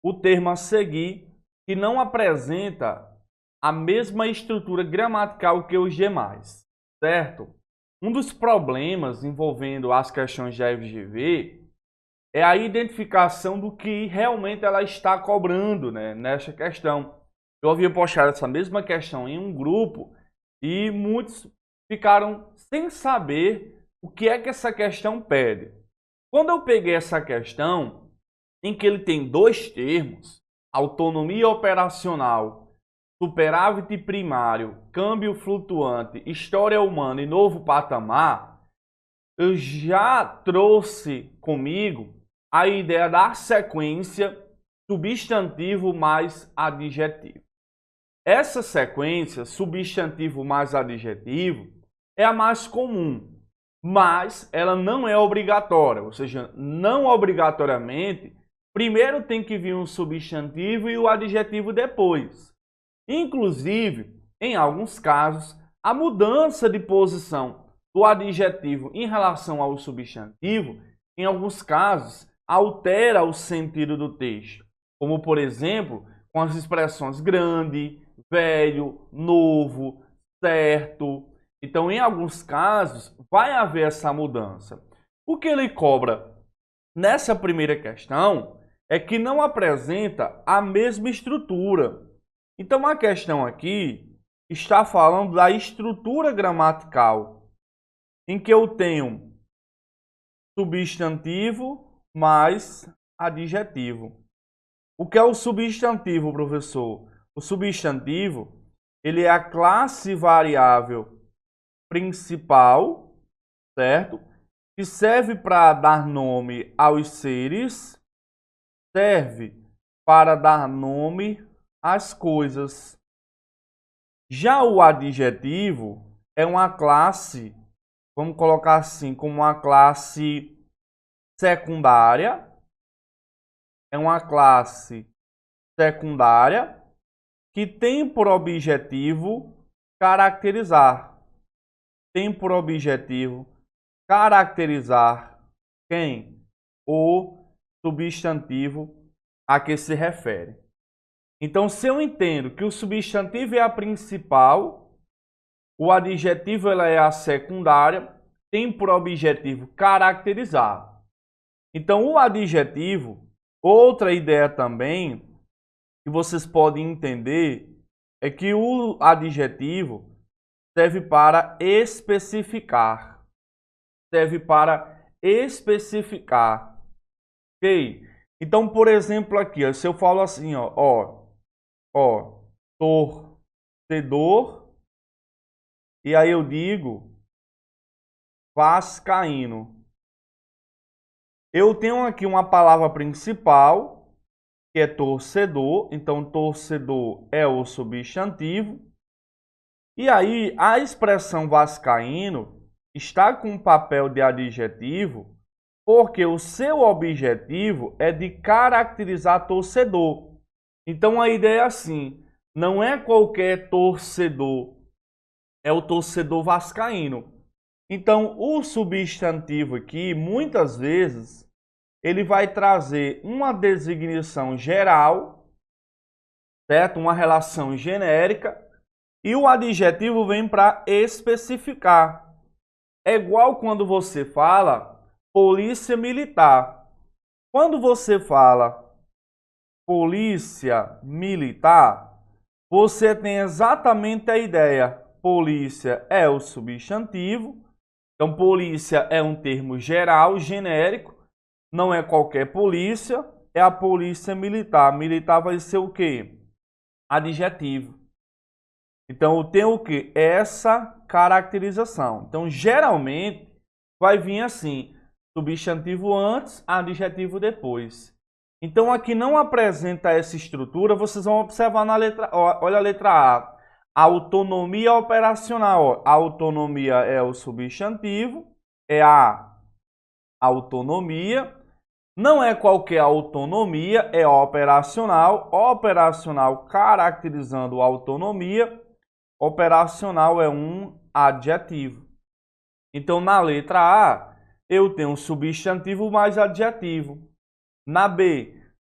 o termo a seguir que não apresenta a mesma estrutura gramatical que os demais, certo? Um dos problemas envolvendo as questões de FGV é a identificação do que realmente ela está cobrando, né, nessa questão. Eu havia postado essa mesma questão em um grupo e muitos ficaram sem saber o que é que essa questão pede. Quando eu peguei essa questão, em que ele tem dois termos, autonomia operacional, superávit primário, câmbio flutuante, história humana e novo patamar, eu já trouxe comigo a ideia da sequência substantivo mais adjetivo. Essa sequência, substantivo mais adjetivo, é a mais comum, mas ela não é obrigatória, ou seja, não obrigatoriamente, primeiro tem que vir um substantivo e o adjetivo depois. Inclusive, em alguns casos, a mudança de posição do adjetivo em relação ao substantivo, em alguns casos, altera o sentido do texto, como por exemplo, com as expressões grande, velho, novo, certo. Então, em alguns casos, vai haver essa mudança. O que ele cobra nessa primeira questão é que não apresenta a mesma estrutura. Então, a questão aqui está falando da estrutura gramatical, em que eu tenho substantivo mais adjetivo. O que é o substantivo, professor? O substantivo, ele é a classe variável principal, certo? Que serve para dar nome aos seres, serve para dar nome às coisas. Já o adjetivo é uma classe, vamos colocar assim, como uma classe secundária. É uma classe secundária que tem por objetivo caracterizar. Tem por objetivo caracterizar quem? O substantivo a que se refere. Então, se eu entendo que o substantivo é a principal, o adjetivo ela é a secundária, tem por objetivo caracterizar. Então, o adjetivo, outra ideia também que vocês podem entender é que o adjetivo serve para especificar. Serve para especificar. Ok? Então, por exemplo, aqui, ó, se eu falo assim, torcedor, e aí eu digo vascaíno. Eu tenho aqui uma palavra principal, que é torcedor, então torcedor é o substantivo. E aí a expressão vascaíno está com o papel de adjetivo, porque o seu objetivo é de caracterizar torcedor. Então a ideia é assim, não é qualquer torcedor, é o torcedor vascaíno. Então o substantivo aqui, muitas vezes, ele vai trazer uma designação geral, certo? Uma relação genérica, e o adjetivo vem para especificar. É igual quando você fala polícia militar. Quando você fala polícia militar, você tem exatamente a ideia. Polícia é o substantivo. Então, polícia é um termo geral, genérico. Não é qualquer polícia, é a polícia militar. Militar vai ser o quê? Adjetivo. Então, eu tenho o quê? Essa caracterização. Então, geralmente, vai vir assim, substantivo antes, adjetivo depois. Então, aqui não apresenta essa estrutura, vocês vão observar na letra, olha a letra A. Autonomia operacional. A autonomia é o substantivo, é a autonomia. Não é qualquer autonomia, é operacional. Operacional caracterizando a autonomia. Operacional é um adjetivo. Então, na letra A, eu tenho substantivo mais adjetivo. Na B,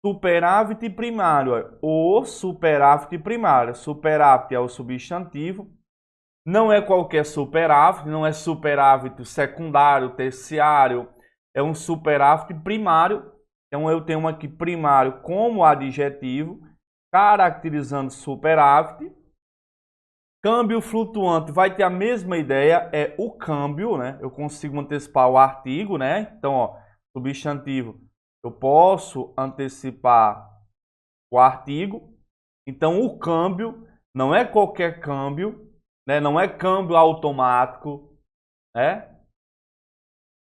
superávit primário. O superávit primário. Superávit é o substantivo. Não é qualquer superávit, não é superávit secundário, terciário. É um superávit primário. Então eu tenho aqui primário como adjetivo, caracterizando superávit. Câmbio flutuante vai ter a mesma ideia, é o câmbio, né? Eu consigo antecipar o artigo, né? Então, ó, substantivo, eu posso antecipar o artigo. Então, o câmbio não é qualquer câmbio, né? Não é câmbio automático, né?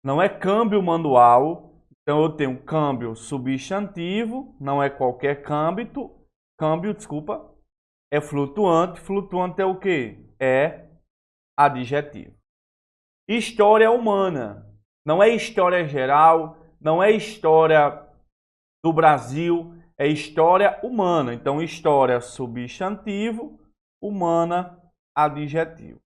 Não é câmbio manual. Então, eu tenho câmbio substantivo, não é qualquer câmbio, desculpa. É flutuante. Flutuante é o quê? É adjetivo. História humana. Não é história geral, não é história do Brasil, é história humana. Então, história substantivo, humana adjetivo.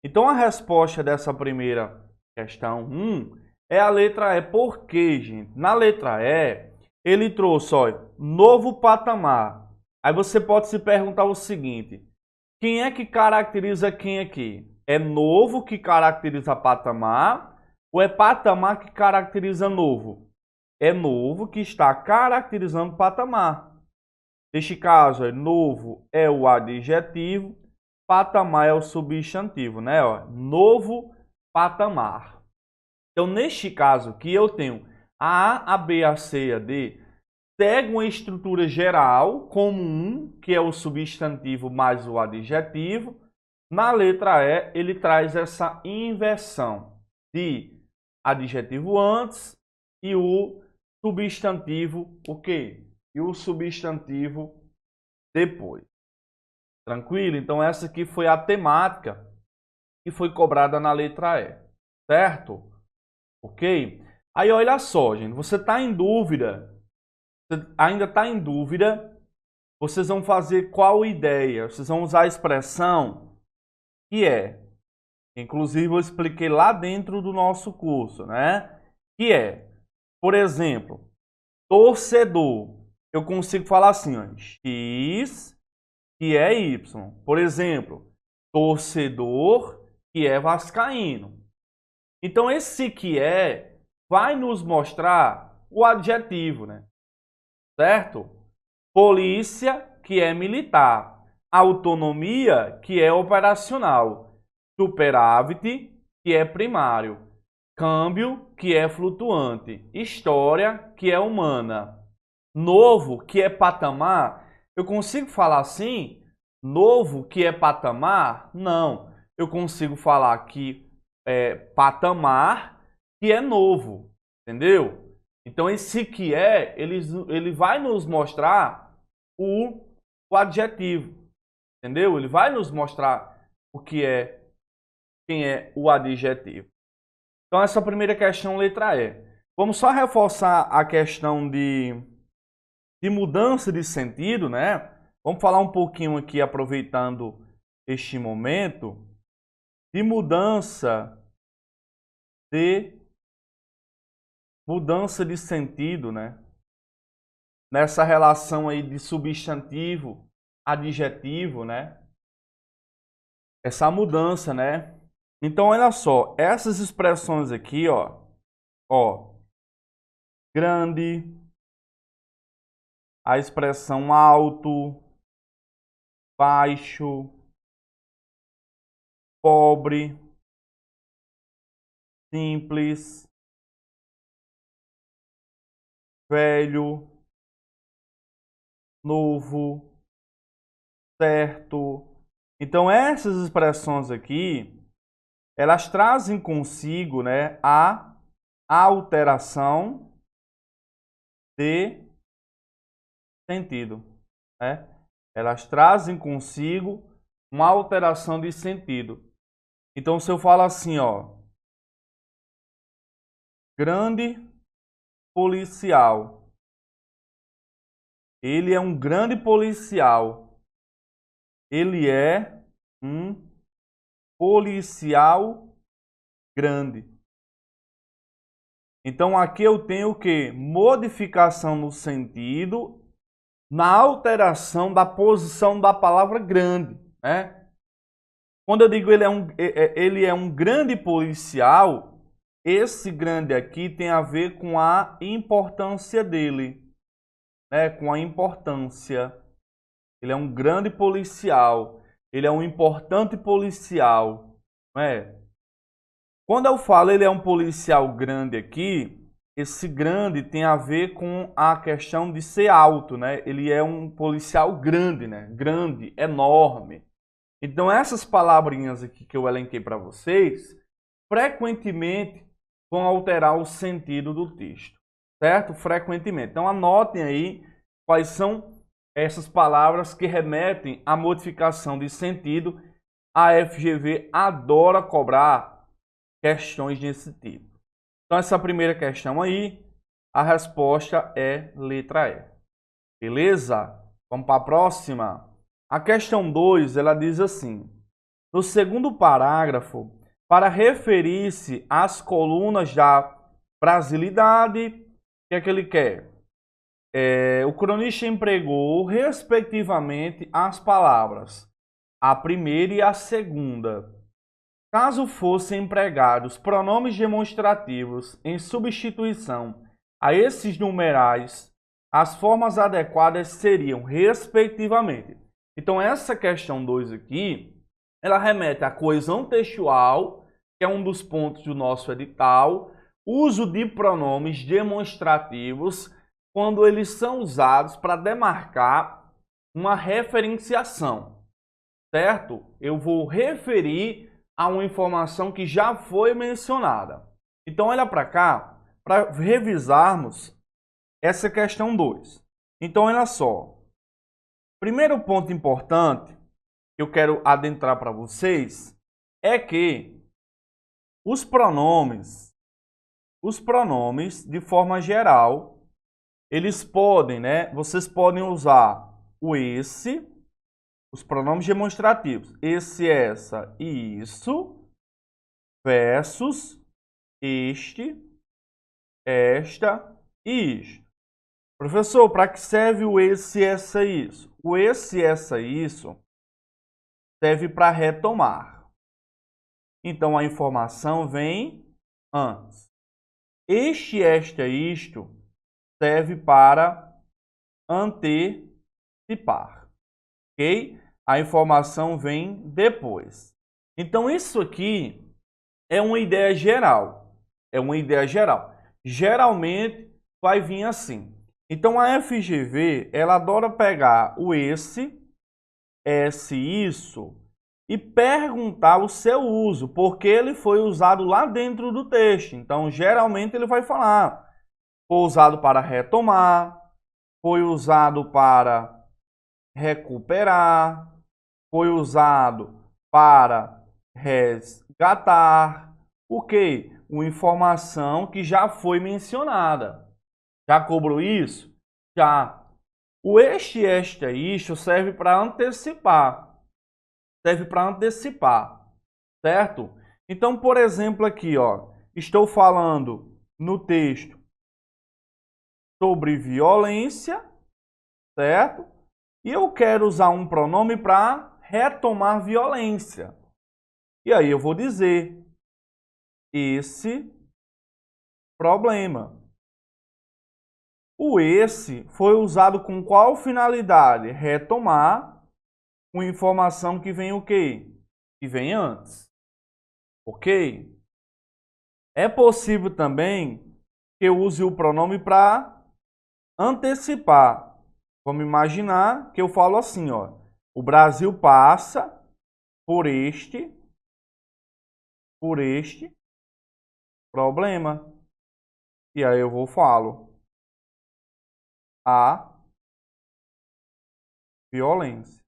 Então, a resposta dessa primeira questão 1 é a letra E. Por quê, gente? Na letra E, ele trouxe, olha, novo patamar. Aí você pode se perguntar o seguinte: quem é que caracteriza quem aqui? É novo que caracteriza patamar ou é patamar que caracteriza novo? É novo que está caracterizando patamar. Neste caso, novo é o adjetivo, patamar é o substantivo, né? Ó, novo patamar. Então, neste caso aqui, eu tenho a B, a C e a D segue uma estrutura geral comum, que é o substantivo mais o adjetivo. Na letra E, ele traz essa inversão de adjetivo antes e o substantivo o quê? E o substantivo depois. Tranquilo? Então essa aqui foi a temática que foi cobrada na letra E, certo? Ok? Aí olha só, gente, você está em dúvida, você ainda está em dúvida, vocês vão fazer qual ideia? Vocês vão usar a expressão que é, inclusive eu expliquei lá dentro do nosso curso, né? Que é, por exemplo, torcedor. Eu consigo falar assim, ó, X que é Y. Por exemplo, torcedor que é vascaíno. Então esse que é vai nos mostrar o adjetivo, né? Certo? Polícia que é militar. Autonomia que é operacional. Superávit que é primário. Câmbio que é flutuante. História que é humana. Novo que é patamar. Eu consigo falar assim? Novo que é patamar? Não. Eu consigo falar que é patamar que é novo. Entendeu? Então esse que é, ele vai nos mostrar o adjetivo. Entendeu? Ele vai nos mostrar o que é, quem é o adjetivo. Então essa primeira questão, letra E. Vamos só reforçar a questão de mudança de sentido, né? Vamos falar um pouquinho aqui, aproveitando este momento, de de mudança de sentido, né? Nessa relação aí de substantivo, adjetivo, né? Essa mudança, né? Então, olha só, essas expressões aqui, ó, grande, a expressão alto, baixo, pobre, simples, velho, novo, certo. Então essas expressões aqui, elas trazem consigo, né, a alteração de sentido, né? Elas trazem consigo uma alteração de sentido. Então se eu falo assim, ó, grande policial, ele é um grande policial. Ele é um policial grande. Então, aqui eu tenho o quê? Modificação no sentido, na alteração da posição da palavra grande, né? Quando eu digo ele é um grande policial, esse grande aqui tem a ver com a importância dele, né? Com a importância. Ele é um grande policial, ele é um importante policial, né? Quando eu falo ele é um policial grande aqui, esse grande tem a ver com a questão de ser alto, né? Ele é um policial grande, né? Grande, enorme. Então essas palavrinhas aqui que eu elenquei para vocês, frequentemente vão alterar o sentido do texto, certo? Frequentemente. Então anotem aí quais são essas palavras que remetem à modificação de sentido. A FGV adora cobrar questões desse tipo. Então essa primeira questão aí, a resposta é letra E. Beleza? Vamos para a próxima. A questão 2, ela diz assim: no segundo parágrafo, para referir-se às colunas da brasilidade, o que é que ele quer? O cronista empregou, respectivamente, as palavras a primeira e a segunda. Caso fossem empregados pronomes demonstrativos em substituição a esses numerais, as formas adequadas seriam, respectivamente. Então, essa questão 2 aqui, ela remete à coesão textual, que é um dos pontos do nosso edital, uso de pronomes demonstrativos quando eles são usados para demarcar uma referenciação, certo? Eu vou referir a uma informação que já foi mencionada. Então, olha para cá, para revisarmos essa questão 2. Então, olha só. Primeiro ponto importante que eu quero adentrar para vocês é que os pronomes, de forma geral, eles podem, né? Vocês podem usar o esse, os pronomes demonstrativos, esse, essa e isso, versus este, esta e isto. Professor, para que serve o esse, essa e isso? O esse, essa e isso serve para retomar. Então, a informação vem antes. Este, esta e isto serve para antecipar. Ok? A informação vem depois. Então, isso aqui é uma ideia geral. É uma ideia geral. Geralmente, vai vir assim. Então, a FGV, ela adora pegar o esse, isso, e perguntar o seu uso, porque ele foi usado lá dentro do texto. Então, geralmente, ele vai falar, foi usado para retomar, foi usado para recuperar, foi usado para resgatar. O quê? Uma informação que já foi mencionada. Já cobrou isso? Já. O este, esta e isto serve para antecipar. Serve para antecipar, certo? Então, por exemplo, aqui, ó, estou falando no texto sobre violência, certo? E eu quero usar um pronome para retomar violência. E aí eu vou dizer esse problema. O esse foi usado com qual finalidade? Retomar uma informação que vem o quê? Que vem antes. Ok? É possível também que eu use o pronome para antecipar. Vamos imaginar que eu falo assim, ó. O Brasil passa por este problema. E aí eu falo a violência.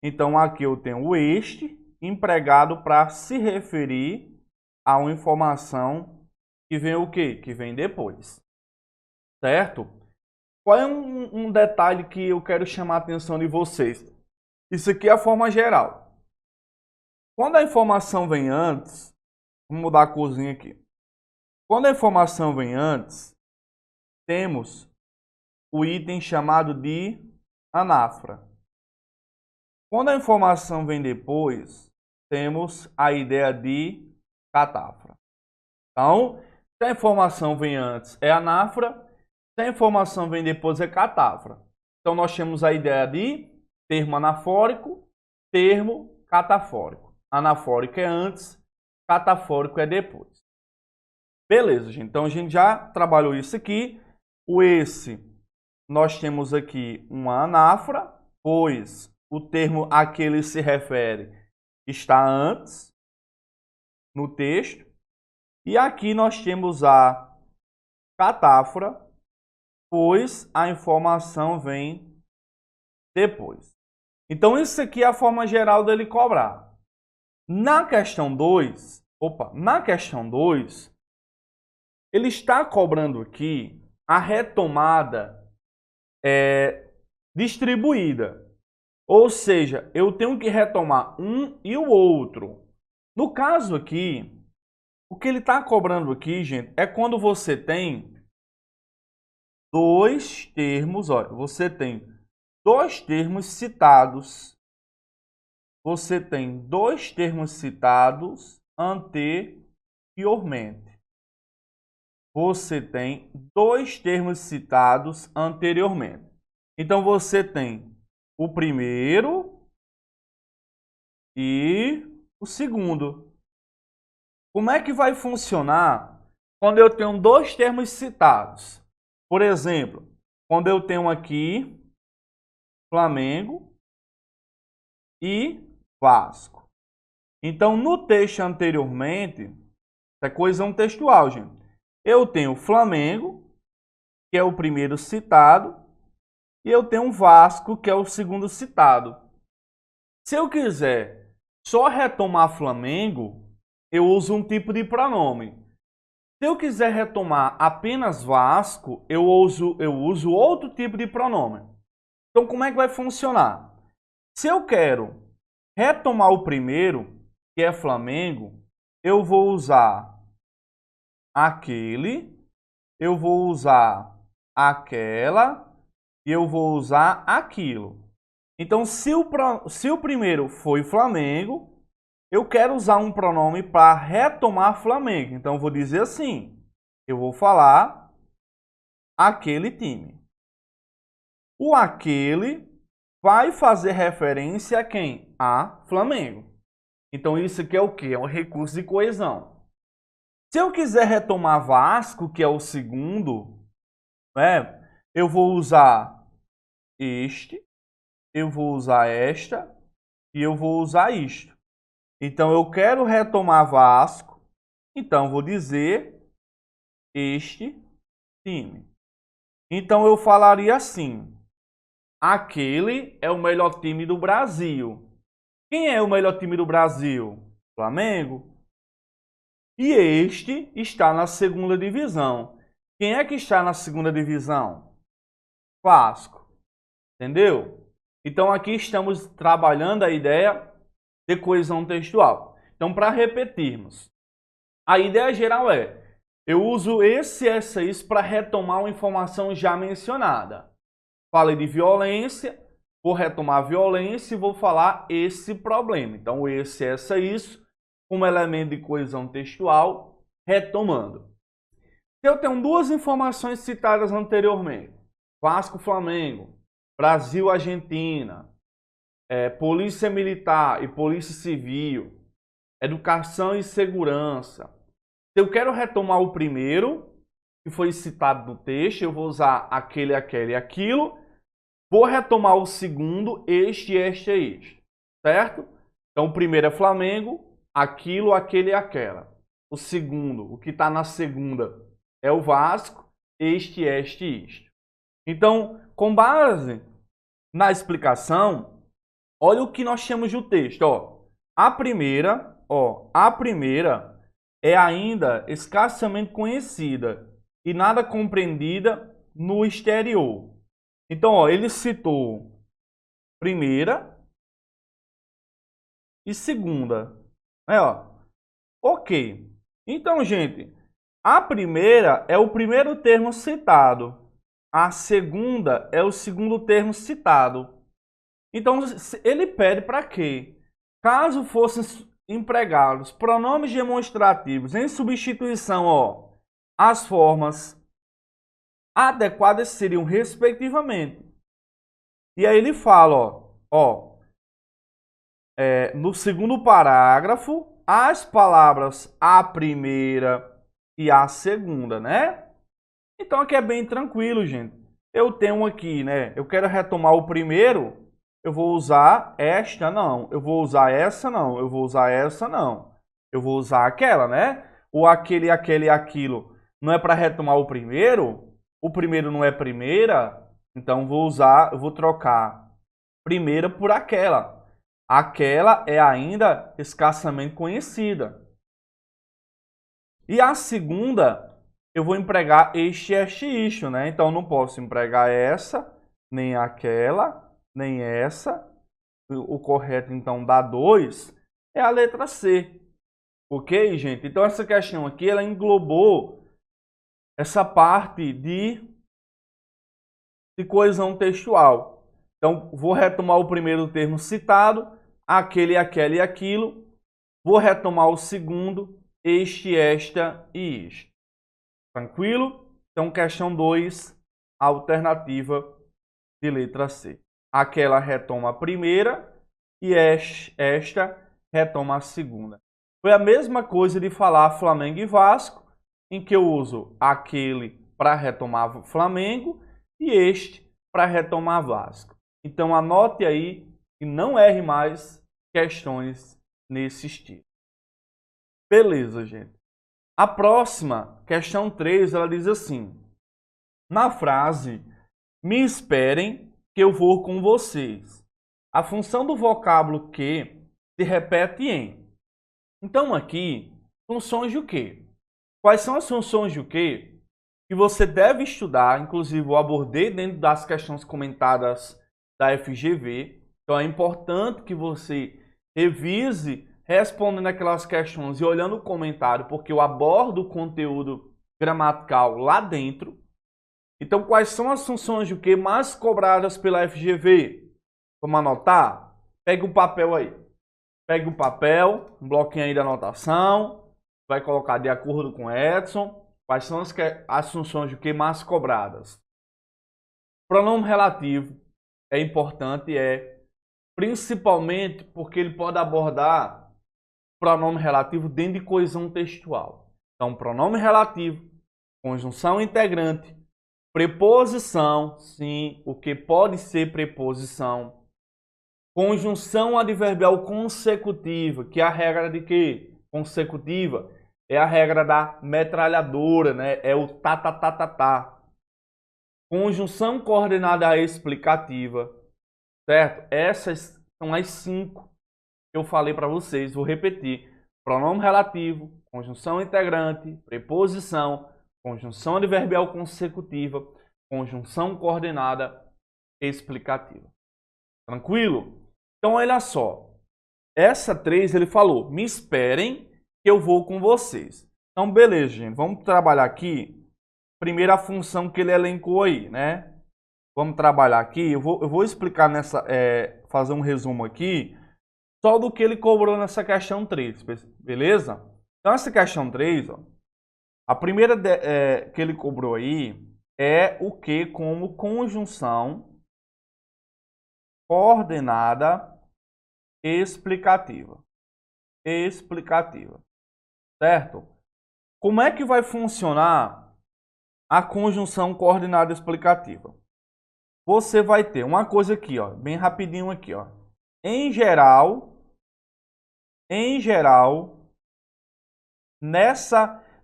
Então aqui eu tenho o este empregado para se referir a uma informação que vem o quê? Que vem depois. Certo? Qual é um detalhe que eu quero chamar a atenção de vocês? Isso aqui é a forma geral. Quando a informação vem antes, vamos mudar a corzinha aqui. Quando a informação vem antes, temos o item chamado de anáfora. Quando a informação vem depois, temos a ideia de catáfora. Então, se a informação vem antes, é anáfora. Se a informação vem depois, é catáfora. Então, nós temos a ideia de termo anafórico, termo catafórico. Anafórico é antes, catafórico é depois. Beleza, gente. Então, a gente já trabalhou isso aqui. O esse, nós temos aqui uma anáfora, pois o termo a que ele se refere está antes no texto. E aqui nós temos a catáfora, pois a informação vem depois. Então, isso aqui é a forma geral dele cobrar. Na questão 2, ele está cobrando aqui a retomada distribuída. Ou seja, eu tenho que retomar um e o outro. No caso aqui, o que ele está cobrando aqui, gente, é quando você tem dois termos, olha, você tem dois termos citados. Você tem dois termos citados anteriormente. Você tem dois termos citados anteriormente. Então, você tem o primeiro e o segundo. Como é que vai funcionar quando eu tenho dois termos citados? Por exemplo, quando eu tenho aqui Flamengo e Vasco. Então, no texto anteriormente, é coesão textual, gente. Eu tenho Flamengo, que é o primeiro citado, e eu tenho Vasco, que é o segundo citado. Se eu quiser só retomar Flamengo, eu uso um tipo de pronome. Se eu quiser retomar apenas Vasco, eu uso outro tipo de pronome. Então, como é que vai funcionar? Se eu quero retomar o primeiro, que é Flamengo, eu vou usar aquele, eu vou usar aquela e eu vou usar aquilo. Então, se o primeiro foi Flamengo, eu quero usar um pronome para retomar Flamengo. Então, eu vou dizer assim, eu vou falar aquele time. O aquele vai fazer referência a quem? A Flamengo. Então, isso aqui é o quê? É um recurso de coesão. Se eu quiser retomar Vasco, que é o segundo, né, eu vou usar este, eu vou usar esta e eu vou usar isto. Então, eu quero retomar Vasco, então vou dizer este time. Então, eu falaria assim, aquele é o melhor time do Brasil. Quem é o melhor time do Brasil? Flamengo. E este está na segunda divisão. Quem é que está na segunda divisão? Vasco. Entendeu? Então, aqui estamos trabalhando a ideia de coesão textual. Então, para repetirmos, a ideia geral é, eu uso esse, essa, isso para retomar uma informação já mencionada. Falei de violência, vou retomar a violência e vou falar esse problema. Então, esse, essa, isso, como elemento de coesão textual, retomando. Se eu tenho duas informações citadas anteriormente, Vasco-Flamengo, Brasil-Argentina, Polícia Militar e Polícia Civil, Educação e Segurança. Se eu quero retomar o primeiro, que foi citado no texto, eu vou usar aquele, aquele e aquilo. Vou retomar o segundo, este, este e este. Certo? Então, o primeiro é Flamengo, aquilo, aquele e aquela. O segundo, o que está na segunda, é o Vasco, este, este e isto. Então, com base na explicação, olha o que nós temos do texto. A primeira é ainda escassamente conhecida e nada compreendida no exterior. Então, ele citou primeira e segunda. Ok. Então, gente, A primeira é o primeiro termo citado. A segunda é o segundo termo citado. Então, ele pede para quê? Caso fossem empregados pronomes demonstrativos em substituição, ó, as formas adequadas seriam respectivamente. E aí ele fala, no segundo parágrafo, as palavras a primeira e a segunda, né? Então aqui é bem tranquilo, gente. Eu tenho aqui, né? Eu quero retomar o primeiro, eu vou usar esta, não. Eu vou usar essa, não. Eu vou usar essa, não. Eu vou usar aquela, né? O aquele, aquele e aquilo não é para retomar o primeiro não é primeira, então eu vou trocar primeira por aquela. Aquela é ainda escassamente conhecida. E a segunda, eu vou empregar este, isto, né? Então, eu não posso empregar essa, nem aquela, nem essa. O correto, então, da 2 é a letra C. Ok, gente? Então, essa questão aqui, ela englobou essa parte de coesão textual. Então, vou retomar o primeiro termo citado, aquele, aquela e aquilo. Vou retomar o segundo, este, esta e isto. Tranquilo? Então, questão 2, alternativa de letra C. Aquela retoma a primeira e esta retoma a segunda. Foi a mesma coisa de falar Flamengo e Vasco, em que eu uso aquele para retomar Flamengo e este para retomar Vasco. Então, anote aí e não erre mais questões nesse estilo. Beleza, gente. A próxima, questão 3, ela diz assim: na frase, me esperem que eu vou com vocês. A função do vocábulo que se repete em. Então aqui, funções de o quê? Quais são as funções de o quê? Que você deve estudar, inclusive eu abordei dentro das questões comentadas da FGV. Então é importante que você revise respondendo aquelas questões e olhando o comentário, porque eu abordo o conteúdo gramatical lá dentro. Então, quais são as funções de o que mais cobradas pela FGV? Vamos anotar? Pegue um papel aí. Pegue um papel, um bloquinho aí da anotação. Vai colocar de acordo com o Edson. Quais são as funções de o que mais cobradas? Pronome relativo é importante, principalmente porque ele pode abordar pronome relativo dentro de coesão textual. Então, pronome relativo, conjunção integrante, preposição, sim, o que pode ser preposição. Conjunção adverbial consecutiva, que é a regra de quê? Consecutiva. É a regra da metralhadora, né? É o tá. Conjunção coordenada explicativa, certo? Essas são as 5 que eu falei para vocês, vou repetir. Pronome relativo, conjunção integrante, preposição, conjunção adverbial consecutiva, conjunção coordenada explicativa. Tranquilo? Então, olha só. Essa 3 ele falou, me esperem que eu vou com vocês. Então, beleza, gente. Vamos trabalhar aqui. Primeira função que ele elencou aí, né? Vamos trabalhar aqui. Eu vou explicar fazer um resumo aqui só do que ele cobrou nessa questão 3, beleza? Então, essa questão 3, ó, a primeira que ele cobrou aí é o que como conjunção coordenada explicativa. Certo? Como é que vai funcionar a conjunção coordenada explicativa? Você vai ter uma coisa aqui, ó, bem rapidinho aqui, ó. Em geral,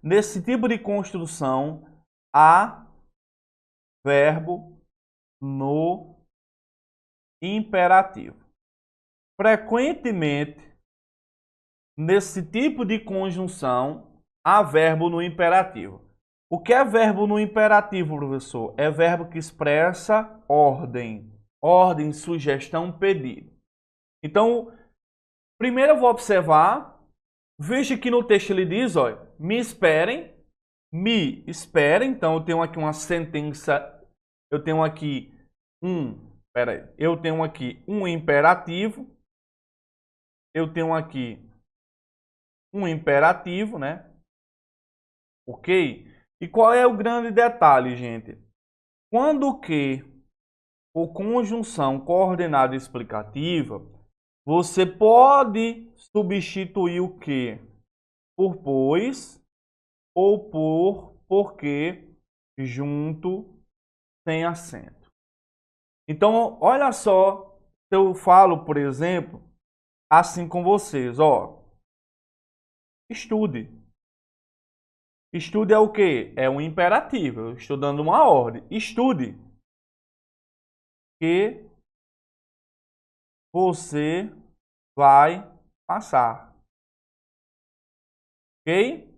nesse tipo de construção, há verbo no imperativo. Frequentemente, nesse tipo de conjunção, há verbo no imperativo. O que é verbo no imperativo, professor? É verbo que expressa ordem. Ordem, sugestão, pedido. Então, primeiro eu vou observar. Veja que no texto ele diz, olha, me esperem. me espera. Então, eu tenho aqui uma sentença. Eu tenho aqui eu tenho aqui um imperativo. Eu tenho aqui um imperativo, né? Ok? E qual é o grande detalhe, gente? Quando que ou conjunção coordenada explicativa, você pode substituir o que por pois ou por porque junto sem acento. Então, olha só, se eu falo, por exemplo, assim com vocês, ó, estude. Estude é o quê? É um imperativo. Eu estou dando uma ordem. Estude. Que você vai passar. Ok?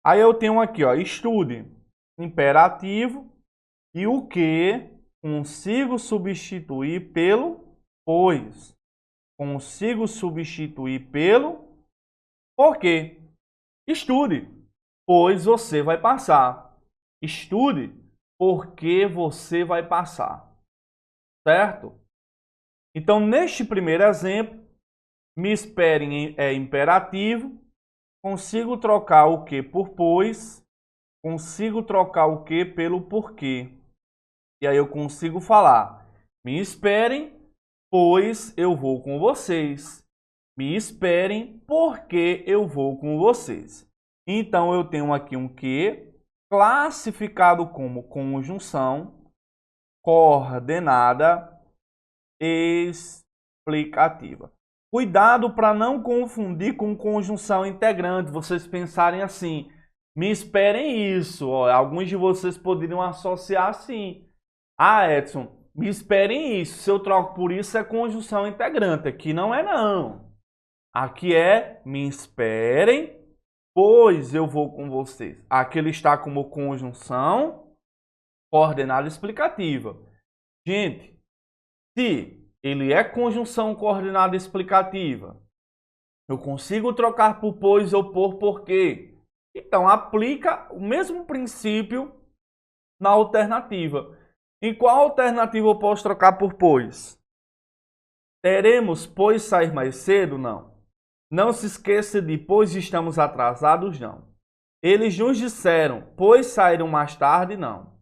Aí eu tenho aqui, ó, estude. Imperativo. E o que consigo substituir pelo pois. Consigo substituir pelo porque. Estude, pois você vai passar. Estude, porque você vai passar. Certo? Então, neste primeiro exemplo, me esperem é imperativo. Consigo trocar o que por pois. Consigo trocar o que pelo porquê. E aí eu consigo falar: me esperem, pois eu vou com vocês. Me esperem, porque eu vou com vocês. Então eu tenho aqui um que classificado como conjunção coordenada explicativa. Cuidado para não confundir com conjunção integrante. Vocês pensarem assim: me esperem isso. Ó, alguns de vocês poderiam associar assim. Ah, Edson, me esperem isso. Se eu troco por isso, é conjunção integrante. Aqui não é, não. Aqui é me esperem, pois eu vou com vocês. Aqui ele está como conjunção coordenada explicativa. Gente, se ele é conjunção coordenada explicativa, eu consigo trocar por pois ou por porquê. Então, aplica o mesmo princípio na alternativa. Em qual alternativa eu posso trocar por pois? Teremos pois sair mais cedo? Não. Não se esqueça de pois estamos atrasados? Não. Eles nos disseram, pois saíram mais tarde? Não.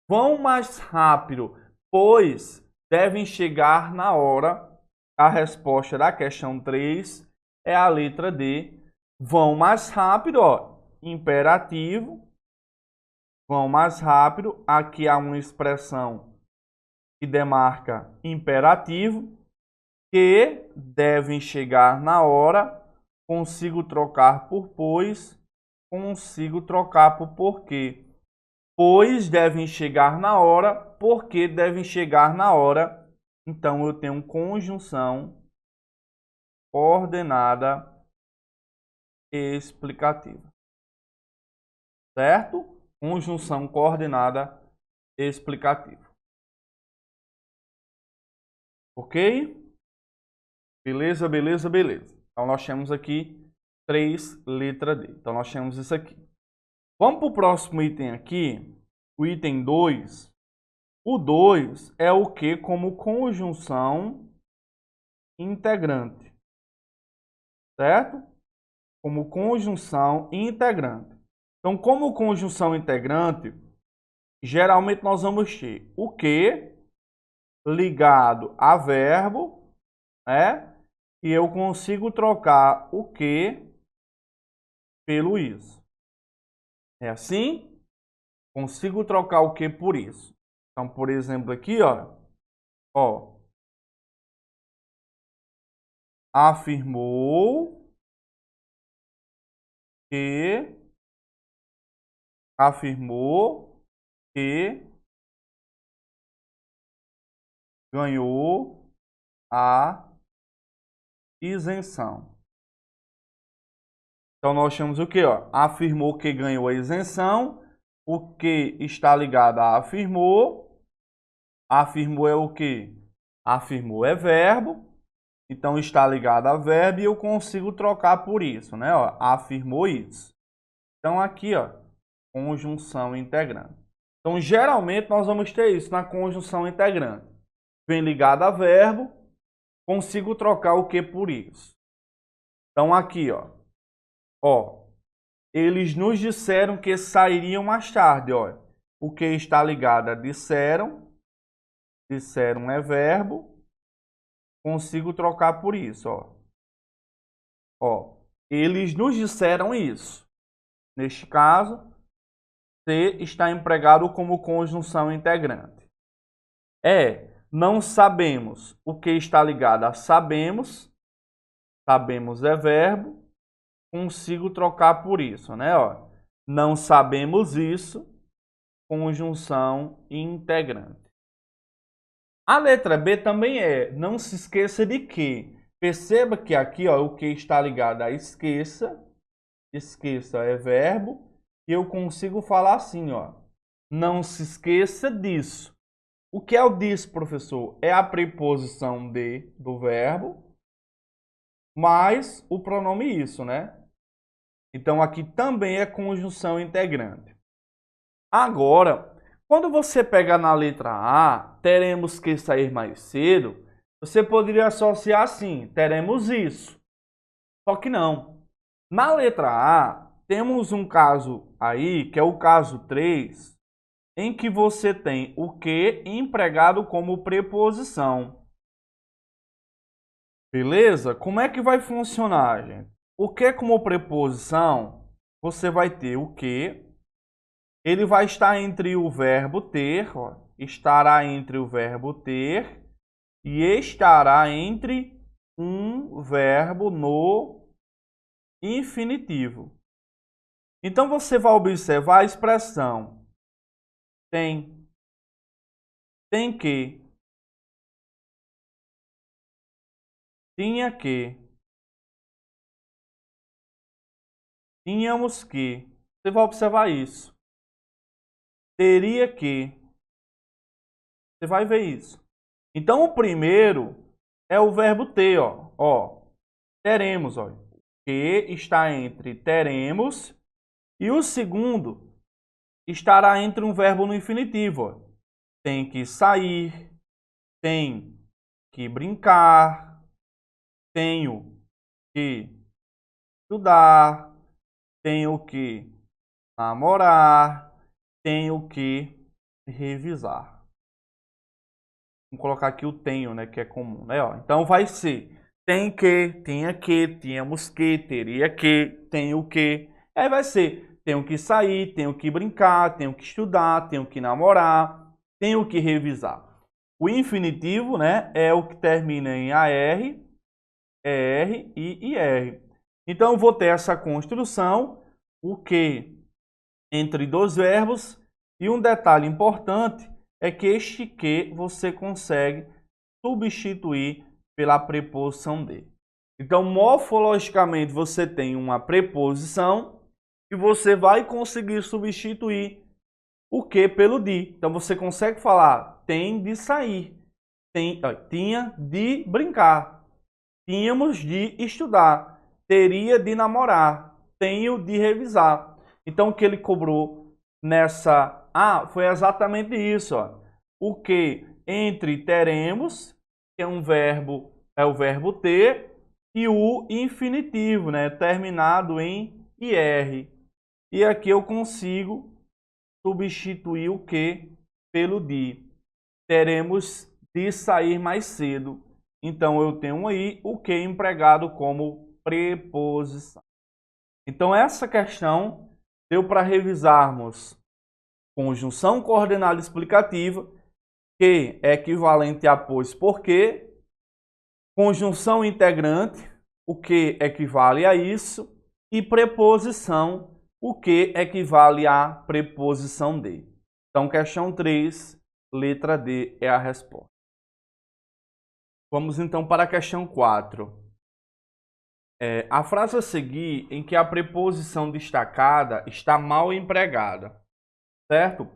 Vão mais rápido, pois devem chegar na hora. A resposta da questão 3 é a letra D. Vão mais rápido, ó, imperativo. Vão mais rápido. Aqui há uma expressão que demarca imperativo. Que devem chegar na hora. Consigo trocar por pois. Consigo trocar por porquê. Pois devem chegar na hora. Porque devem chegar na hora. Então eu tenho conjunção coordenada explicativa. Certo? Conjunção coordenada explicativa. Ok? Beleza, beleza, beleza. Então nós temos aqui 3 letra D. Então nós temos isso aqui. Vamos para o próximo item aqui. O item 2. O 2 é o que como conjunção integrante. Certo? Como conjunção integrante. Então, como conjunção integrante, geralmente nós vamos ter o que ligado a verbo, né? E eu consigo trocar o que pelo isso. É assim? Consigo trocar o que por isso. Então, por exemplo, aqui, ó, afirmou que ganhou a isenção. Então, nós temos o que? Ó? Afirmou que ganhou a isenção. O que está ligado a afirmou. Afirmou é o que? Afirmou é verbo. Então, está ligado a verbo e eu consigo trocar por isso, né? Ó, afirmou isso. Então, aqui, ó, Conjunção integrante. Então, geralmente, nós vamos ter isso na conjunção integrante. Vem ligado a verbo, consigo trocar o que por isso. Então, aqui, ó, eles nos disseram que sairiam mais tarde, ó. O que está ligado a disseram, disseram é verbo, consigo trocar por isso, ó. Ó, eles nos disseram isso. Neste caso, C está empregado como conjunção integrante. Não sabemos. O que está ligado a sabemos. Sabemos é verbo. Consigo trocar por isso, né? Ó, não sabemos isso. Conjunção integrante. A letra B também não se esqueça de que. Perceba que aqui, ó, o que está ligado a esqueça. Esqueça é verbo. E eu consigo falar assim, ó. Não se esqueça disso. O que é o disso, professor? É a preposição de do verbo mais o pronome isso, né? Então aqui também é conjunção integrante. Agora, quando você pegar na letra A, teremos que sair mais cedo, você poderia associar assim, teremos isso. Só que não. Na letra A, temos um caso aí, que é o caso 3, em que você tem o que empregado como preposição. Beleza? Como é que vai funcionar, gente? O que como preposição, você vai ter o que, ele vai estar entre o verbo ter, ó, estará entre o verbo ter e estará entre um verbo no infinitivo. Então você vai observar a expressão tem que, tinha que, tínhamos que. Você vai observar isso. Teria que. Você vai ver isso. Então o primeiro é o verbo ter, ó. Teremos, ó. Que está entre teremos e o segundo estará entre um verbo no infinitivo, ó. Tem que sair, tem que brincar, tenho que estudar, tenho que namorar, tenho que revisar. Vamos colocar aqui o tenho, né, que é comum, né? Ó, então vai ser tem que, tinha que, tínhamos que, teria que, tenho que. Aí vai ser tenho que sair, tenho que brincar, tenho que estudar, tenho que namorar, tenho que revisar. O infinitivo, né, é o que termina em AR, ER e IR. Então eu vou ter essa construção, o que entre dois verbos, e um detalhe importante é que este que você consegue substituir pela preposição de. Então, morfologicamente, você tem uma preposição e você vai conseguir substituir o que pelo de. Então, você consegue falar tem de sair, tinha de brincar, tínhamos de estudar, teria de namorar, tenho de revisar. Então, o que ele cobrou nessa A foi exatamente isso, ó. O que entre teremos, que é um verbo, é o verbo ter, e o infinitivo, né, terminado em IR. E aqui eu consigo substituir o que pelo de. Teremos de sair mais cedo. Então eu tenho aí o que empregado como preposição. Então essa questão deu para revisarmos conjunção coordenada explicativa, que é equivalente a pois porque, conjunção integrante, o que equivale a isso, e preposição, o que equivale a preposição de. Então, questão 3, letra D é a resposta. Vamos então para a questão 4. A frase a seguir em que a preposição destacada está mal empregada, certo?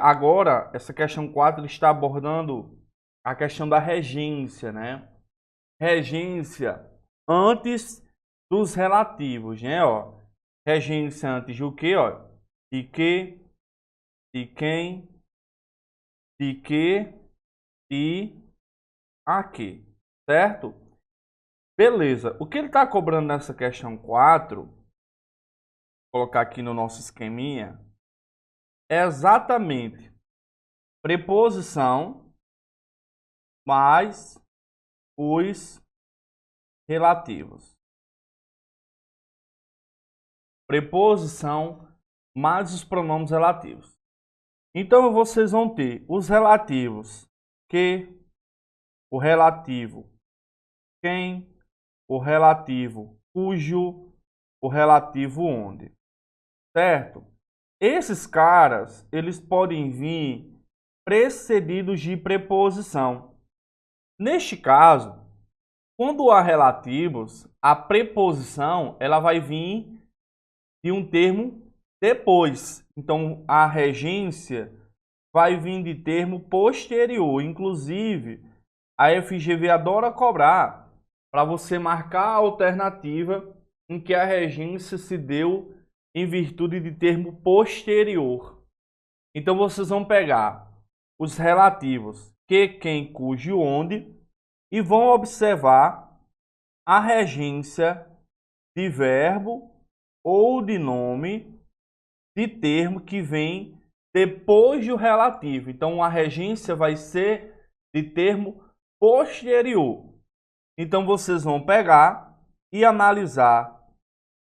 Agora, essa questão 4 está abordando a questão da regência, né? Regência antes dos relativos, né? Ó, regência antes do que, ó? de que, de quem, de que e aqui, certo? Beleza. O que ele está cobrando nessa questão 4, vou colocar aqui no nosso esqueminha, é exatamente preposição mais os relativos. Preposição mais os pronomes relativos. Então, vocês vão ter os relativos que, o relativo quem, o relativo cujo, o relativo onde. Certo? Esses caras, eles podem vir precedidos de preposição. Neste caso, quando há relativos, a preposição ela vai vir de um termo depois. Então, a regência vai vir de termo posterior. Inclusive, a FGV adora cobrar para você marcar a alternativa em que a regência se deu em virtude de termo posterior. Então, vocês vão pegar os relativos que, quem, cujo, onde e vão observar a regência de verbo ou de nome de termo que vem depois do relativo. Então, a regência vai ser de termo posterior. Então, vocês vão pegar e analisar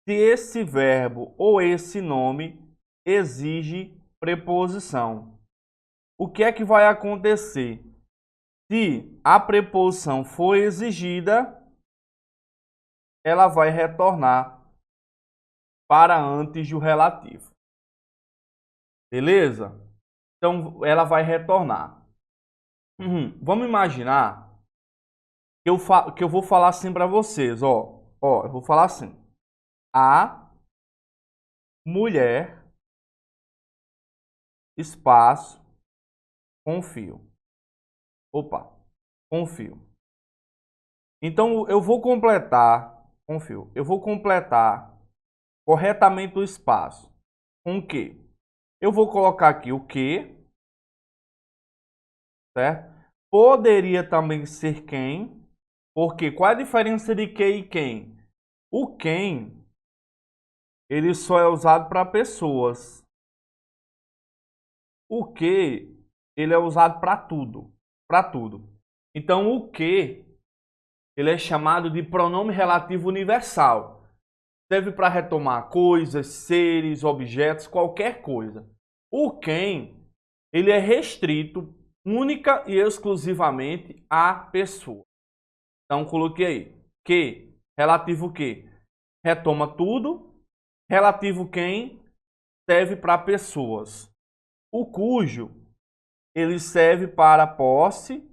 se esse verbo ou esse nome exige preposição. O que é que vai acontecer? Se a preposição for exigida, ela vai retornar para antes do relativo. Beleza? Então, ela vai retornar. Vamos imaginar que eu vou falar assim para vocês. Eu vou falar assim. A mulher, espaço, confio. Opa, confio. Então, eu vou completar corretamente o espaço. Com o quê? Eu vou colocar aqui o que, certo? Poderia também ser quem, porque qual é a diferença de que e quem? O quem, ele só é usado para pessoas. O que, ele é usado para tudo, Então, o que, ele é chamado de pronome relativo universal. Serve para retomar coisas, seres, objetos, qualquer coisa. O quem, ele é restrito única e exclusivamente à pessoa. Então, coloquei aí. Que, relativo que, retoma tudo. Relativo quem, serve para pessoas. O cujo, ele serve para posse.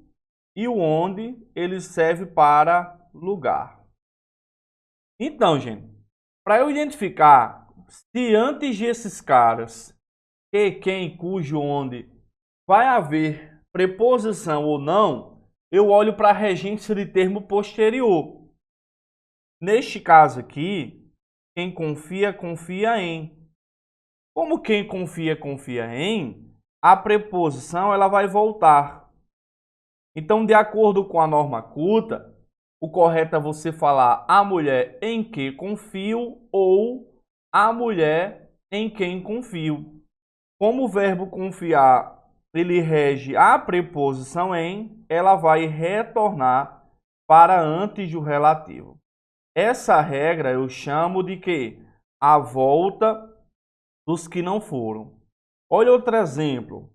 E o onde, ele serve para lugar. Então, gente, para eu identificar se antes desses caras, que, quem, cujo, onde, vai haver preposição ou não, eu olho para a regência de termo posterior. Neste caso aqui, quem confia, confia em. Como quem confia, confia em, a preposição ela vai voltar. Então, de acordo com a norma culta, o correto é você falar a mulher em que confio ou a mulher em quem confio. Como o verbo confiar ele rege a preposição em, ela vai retornar para antes do relativo. Essa regra eu chamo de quê? A volta dos que não foram. Olha outro exemplo.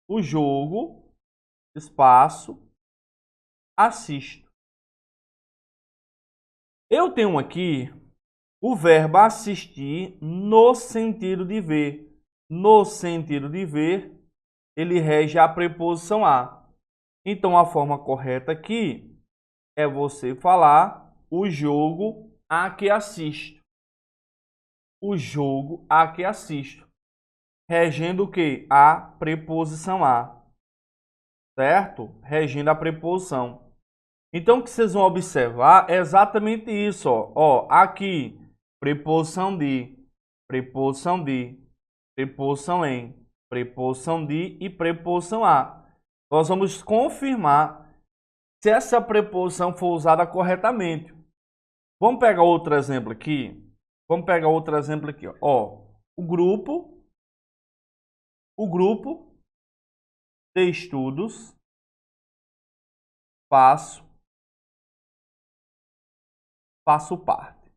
O jogo, espaço, assisto. Eu tenho aqui o verbo assistir no sentido de ver. No sentido de ver, ele rege a preposição a. Então, a forma correta aqui é você falar o jogo a que assisto. O jogo a que assisto. Regendo o quê? A preposição a. Certo? Regendo a preposição. Então, o que vocês vão observar é exatamente isso. Aqui, preposição de, preposição em, preposição de e preposição a. Nós vamos confirmar se essa preposição for usada corretamente. Vamos pegar outro exemplo aqui? Vamos pegar outro exemplo aqui, ó. Ó, o grupo de estudos faço parte.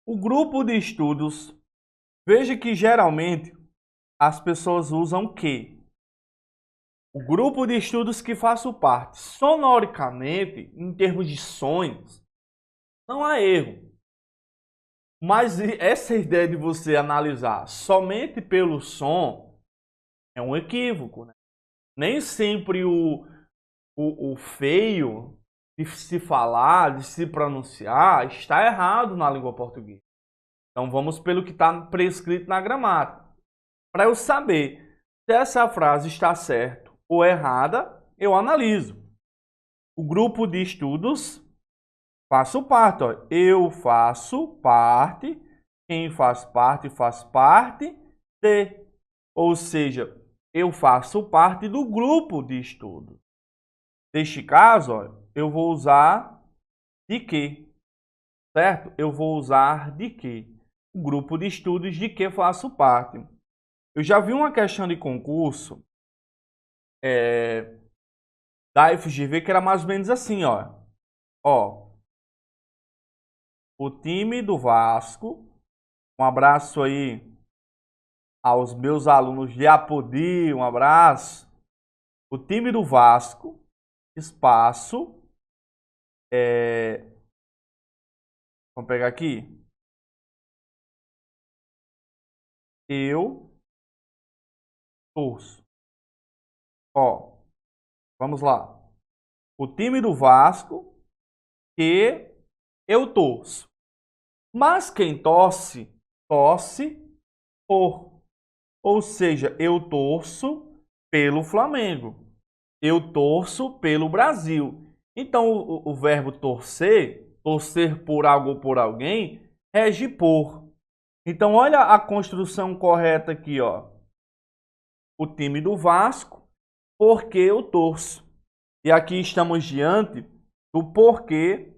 O grupo de estudos, veja que geralmente as pessoas usam o quê? O grupo de estudos que faço parte. Sonoricamente, em termos de sons, não há erro. Mas essa ideia de você analisar somente pelo som é um equívoco, né? Nem sempre o feio de se falar, de se pronunciar, está errado na língua portuguesa. Então vamos pelo que está prescrito na gramática. Para eu saber se essa frase está certa ou errada, eu analiso. O grupo de estudos, faço parte. Ó. Eu faço parte, quem faz parte de. Ou seja, eu faço parte do grupo de estudos. Neste caso, ó, eu vou usar de que, certo? Eu vou usar de que? O grupo de estudos de que faço parte. Eu já vi uma questão de concurso da FGV que era mais ou menos assim, ó. Ó, o time do Vasco, um abraço aí aos meus alunos de Apodi, um abraço. O time do Vasco, espaço, vamos pegar aqui. Eu torço. Ó, vamos lá. O time do Vasco que eu torço. Mas quem torce por. Ou seja, eu torço pelo Flamengo. Eu torço pelo Brasil. Então, o verbo torcer por algo ou por alguém, rege por. Então, olha a construção correta aqui, ó. O time do Vasco, porque eu torço. E aqui estamos diante do porquê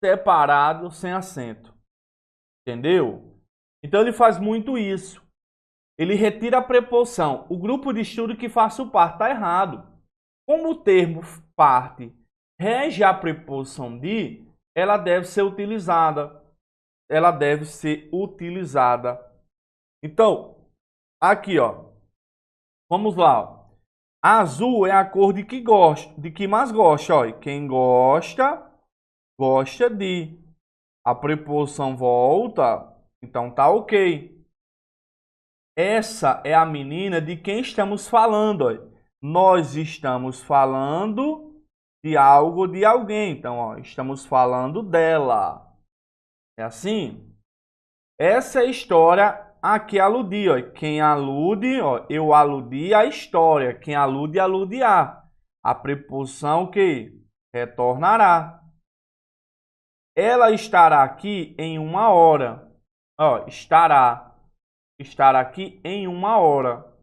separado sem acento. Entendeu? Então, ele faz muito isso. Ele retira a preposição. O grupo de estudo que faço parte está errado. Como o termo parte rege a preposição de, ela deve ser utilizada. Ela deve ser utilizada. Então, aqui, ó. Vamos lá. Ó. Azul é a cor de que gosta, de que mais gosta, ó. E quem gosta, gosta de. A preposição volta, então tá ok. Essa é a menina de quem estamos falando. Ó. Nós estamos falando de algo, de alguém. Então, ó, estamos falando dela. É assim? Essa é a história a que aludi. Ó. Quem alude, ó, eu aludi à história. Quem alude, alude a. A preposição que retornará. Ela estará aqui em 1 hora. Ó, estará aqui em 1 hora.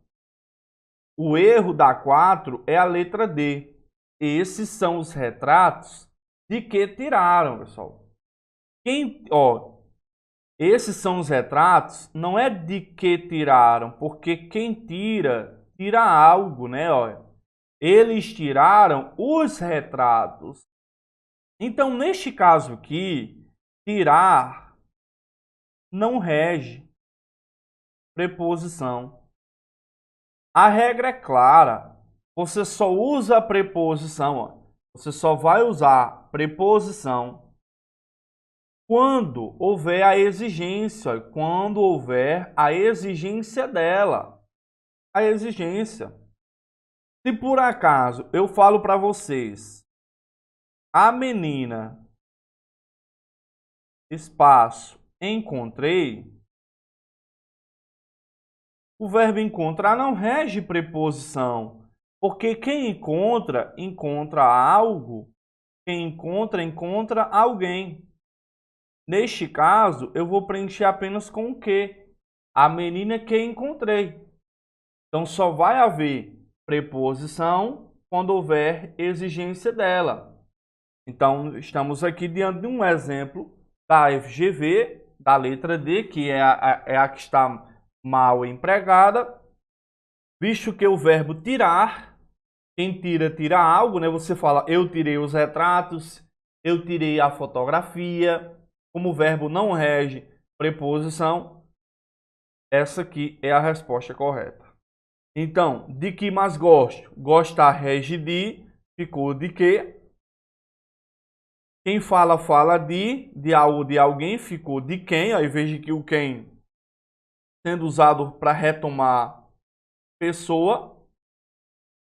O erro da 4 é a letra D. Esses são os retratos de que tiraram, pessoal. Esses são os retratos, não é de que tiraram, porque quem tira, tira algo, né? Ó. Eles tiraram os retratos. Então, neste caso aqui, tirar não rege preposição. A regra é clara. Você só usa a preposição. Ó. Você só vai usar preposição quando houver a exigência. Quando houver a exigência dela. A exigência. Se por acaso eu falo para vocês, a menina, espaço, encontrei, o verbo encontrar não rege preposição, porque quem encontra, encontra algo, quem encontra, encontra alguém. Neste caso, eu vou preencher apenas com o que. a menina que encontrei. Então, só vai haver preposição quando houver exigência dela. Então, estamos aqui diante de um exemplo da FGV, da letra D, que é a que está mal empregada, visto que o verbo tirar, quem tira, tira algo, né? Você fala, eu tirei os retratos, eu tirei a fotografia. Como o verbo não rege preposição, essa aqui é a resposta correta. Então, de que mais gosto? Gostar rege de, ficou de que. Quem fala, fala de algo, de alguém, ficou de quem. Aí veja que o quem sendo usado para retomar pessoa.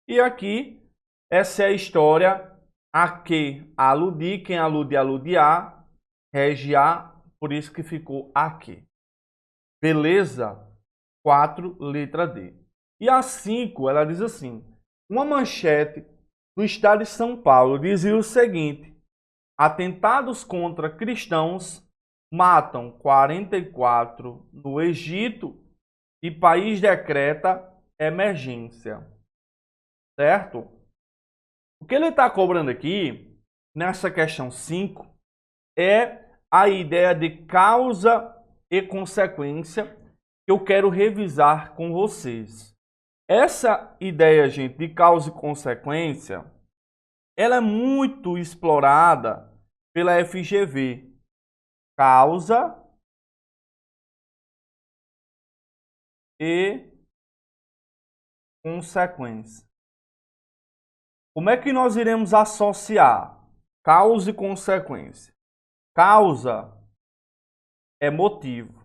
E aqui, essa é a história a que aludi, quem alude, alude a, rege a, por isso que ficou aqui. Beleza? 4, letra D. E a 5, ela diz assim, uma manchete do estado de São Paulo dizia o seguinte, atentados contra cristãos matam 44 no Egito e país decreta emergência. Certo? O que ele está cobrando aqui, nessa questão 5, é a ideia de causa e consequência que eu quero revisar com vocês. Essa ideia, gente, de causa e consequência, ela é muito explorada pela FGV. Causa e consequência. Como é que nós iremos associar causa e consequência? Causa é motivo.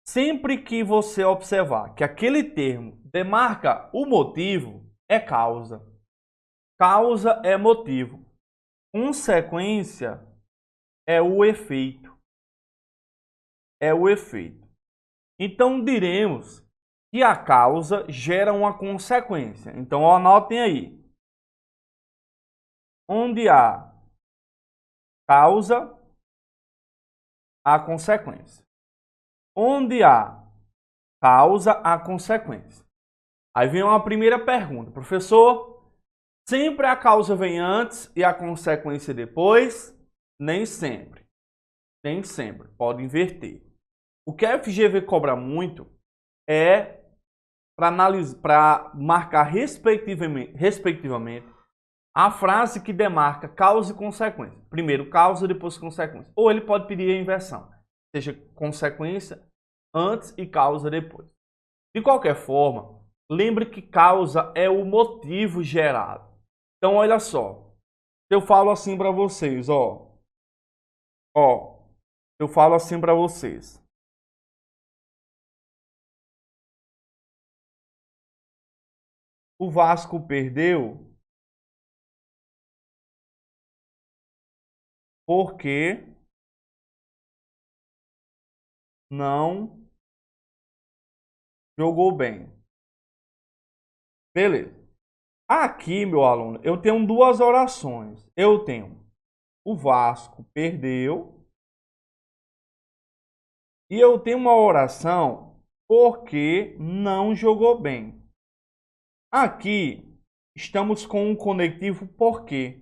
Sempre que você observar que aquele termo demarca o motivo, é causa. Causa é motivo. Consequência é o efeito. É o efeito. Então diremos que a causa gera uma consequência. Então anotem aí. Onde há causa, há consequência. Onde há causa, há consequência. Aí vem uma primeira pergunta. Professor, sempre a causa vem antes e a consequência depois? Nem sempre. Nem sempre. Pode inverter. O que a FGV cobra muito é para marcar respectivamente a frase que demarca causa e consequência. Primeiro causa, depois consequência. Ou ele pode pedir a inversão, seja consequência antes e causa depois. De qualquer forma, lembre que causa é o motivo gerado. Então, olha só. Eu falo assim para vocês, eu falo assim para vocês. O Vasco perdeu porque não jogou bem. Beleza. Aqui, meu aluno, eu tenho duas orações. Eu tenho o Vasco perdeu e eu tenho uma oração porque não jogou bem. Aqui estamos com um conectivo porquê.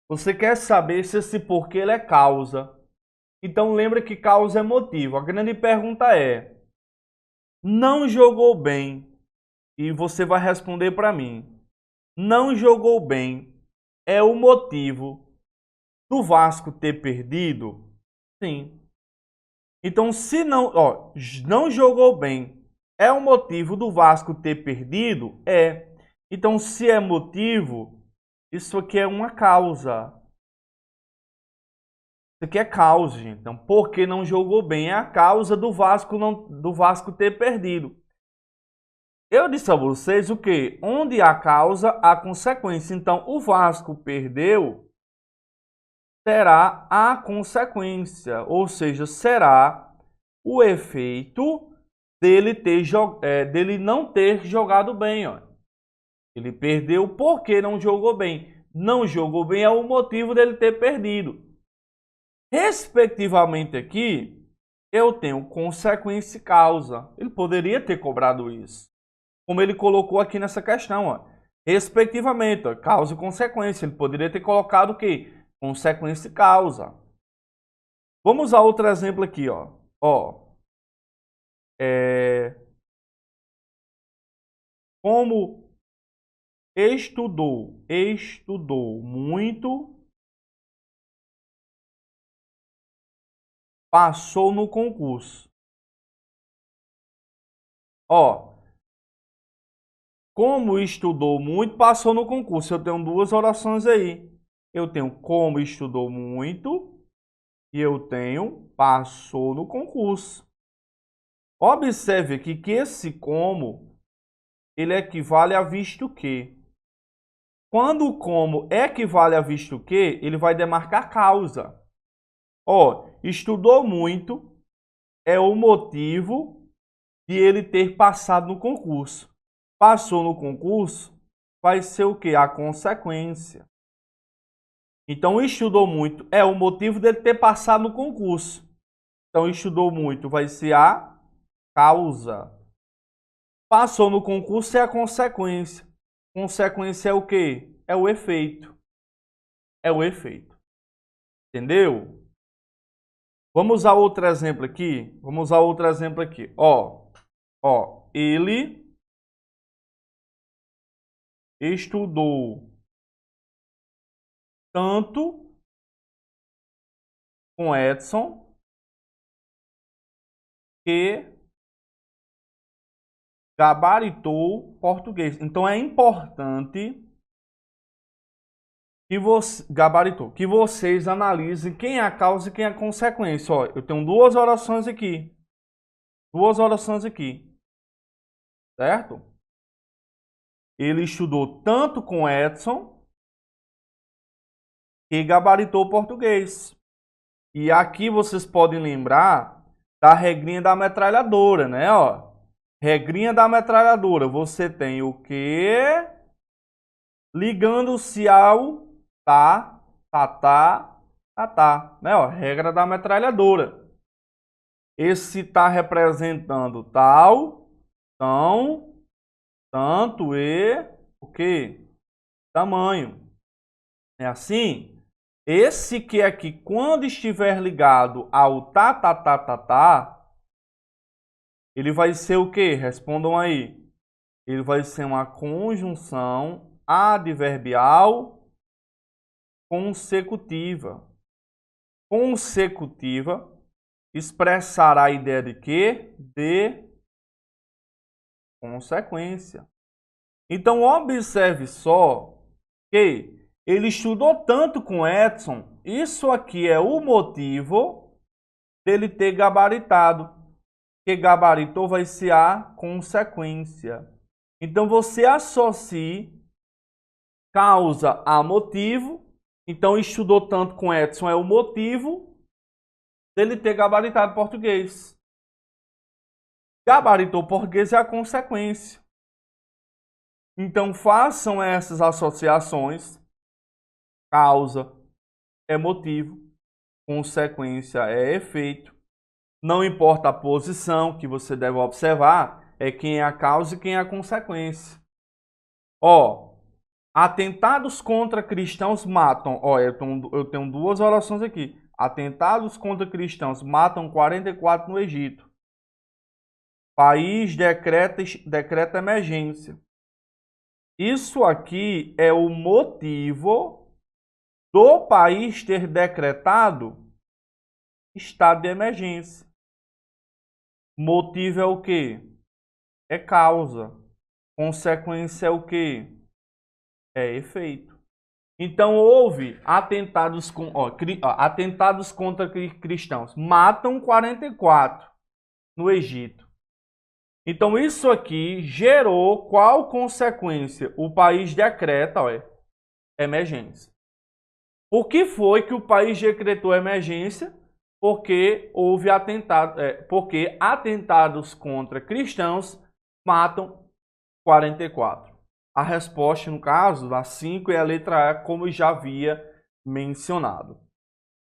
Você quer saber se esse porquê ele é causa. Então lembra que causa é motivo. A grande pergunta é: não jogou bem? E você vai responder para mim. Não jogou bem é o motivo do Vasco ter perdido? Sim. Então, se não jogou bem é o motivo do Vasco ter perdido? É. Então, se é motivo, isso aqui é uma causa. Isso aqui é causa, gente. Então, porque não jogou bem é a causa do Vasco ter perdido. Eu disse a vocês o quê? Onde há causa, há consequência. Então, o Vasco perdeu será a consequência, ou seja, será o efeito dele não ter jogado bem. Ó. Ele perdeu porque não jogou bem. Não jogou bem é o motivo dele ter perdido. Respectivamente aqui, eu tenho consequência e causa. Ele poderia ter cobrado isso. Como ele colocou aqui nessa questão, ó. Respectivamente, ó, causa e consequência. Ele poderia ter colocado o quê? Consequência e causa. Vamos a outro exemplo aqui, ó. Como estudou muito, passou no concurso. Ó, como estudou muito, passou no concurso. Eu tenho duas orações aí. Eu tenho como estudou muito e eu tenho passou no concurso. Observe aqui que esse como, ele equivale a visto que. Quando o como equivale a visto que, ele vai demarcar causa. Ó, estudou muito é o motivo de ele ter passado no concurso. Passou no concurso, vai ser o quê? A consequência. Então, estudou muito é o motivo dele ter passado no concurso. Então, estudou muito vai ser a causa. Passou no concurso é a consequência. Consequência é o quê? É o efeito. É o efeito. Entendeu? Vamos a outro exemplo aqui. Ó, ele estudou tanto com Edson que gabaritou português. Então é importante que vocês analisem quem é a causa e quem é a consequência. Ó, eu tenho duas orações aqui. Certo? Ele estudou tanto com Edson que gabaritou português. E aqui vocês podem lembrar da regrinha da metralhadora, né? Ó, regrinha da metralhadora. Você tem o quê? Ligando-se ao tá, né? Ó, regra da metralhadora. Esse tá representando tal, tão, tanto e o quê? Tamanho. É assim? Esse que aqui, quando estiver ligado ao tá, ele vai ser o quê? Respondam aí. Ele vai ser uma conjunção adverbial consecutiva. Consecutiva expressará a ideia de quê? De consequência. Então, observe só que ele estudou tanto com Edson, isso aqui é o motivo dele ter gabaritado. Que gabaritou vai ser a consequência. Então, você associe causa a motivo. Então, estudou tanto com Edson é o motivo dele ter gabaritado português. Gabaritou português é a consequência. Então, façam essas associações. Causa é motivo, consequência é efeito. Não importa a posição que você deve observar, é quem é a causa e quem é a consequência. Ó, atentados contra cristãos matam. Ó, eu tenho duas orações aqui. Atentados contra cristãos matam 44 no Egito. País decreta emergência. Isso aqui é o motivo do país ter decretado estado de emergência. Motivo é o quê? É causa. Consequência é o quê? É efeito. Então houve atentados contra cristãos. Matam 44 no Egito. Então isso aqui gerou qual consequência? O país decreta emergência. Por que foi que o país decretou emergência? Porque houve porque atentados contra cristãos matam 44. A resposta, no caso, da 5 é a letra A, como já havia mencionado.